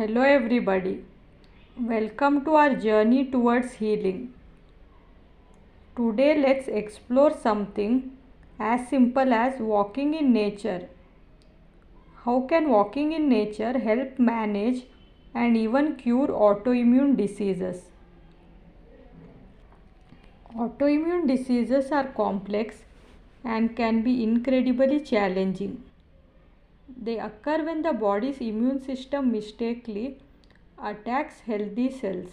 Hello, everybody. Welcome to our journey towards healing. Today, let's explore something as simple as walking in nature. How can walking in nature help manage and even cure autoimmune diseases? Autoimmune diseases are complex and can be incredibly challenging. They occur when the body's immune system mistakenly attacks healthy cells.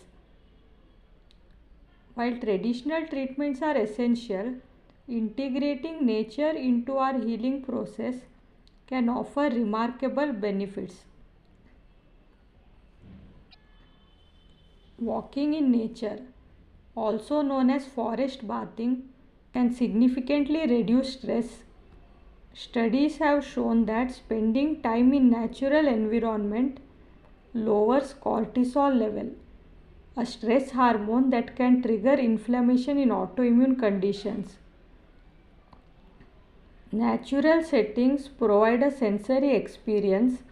While traditional treatments are essential, integrating nature into our healing process can offer remarkable benefits. Walking in nature, also known as forest bathing, can significantly reduce stress. Studies have shown that spending time in natural environment lowers cortisol level, a stress hormone that can trigger inflammation in autoimmune conditions. Natural settings provide a sensory experience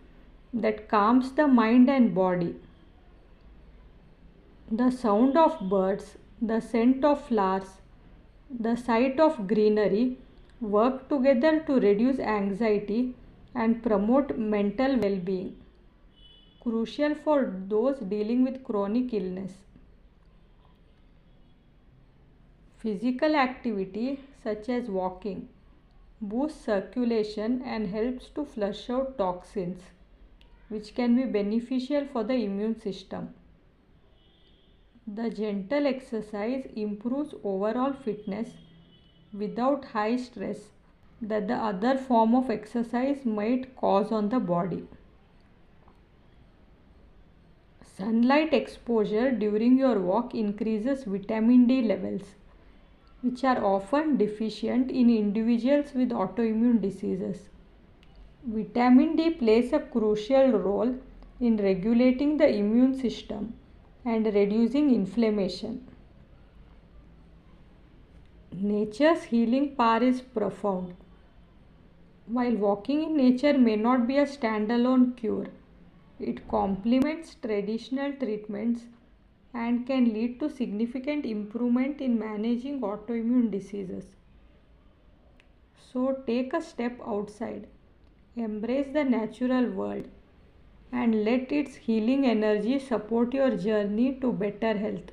that calms the mind and body. The sound of birds, the scent of flowers, the sight of greenery work together to reduce anxiety and promote mental well being, crucial for those dealing with chronic illness. Physical activity such as walking boosts circulation and helps to flush out toxins, which can be beneficial for the immune system. The gentle exercise improves overall fitness without high stress that the other form of exercise might cause on the body. Sunlight exposure during your walk increases vitamin D levels, which are often deficient in individuals with autoimmune diseases. Vitamin D plays a crucial role in regulating the immune system and reducing inflammation. Nature's healing power is profound. While walking in nature may not be a standalone cure, it complements traditional treatments and can lead to significant improvement in managing autoimmune diseases. So take a step outside, embrace the natural world, and let its healing energy support your journey to better health.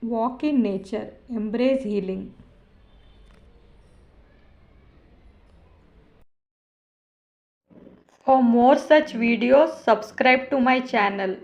Walk in nature, embrace healing. For more such videos, subscribe to my channel.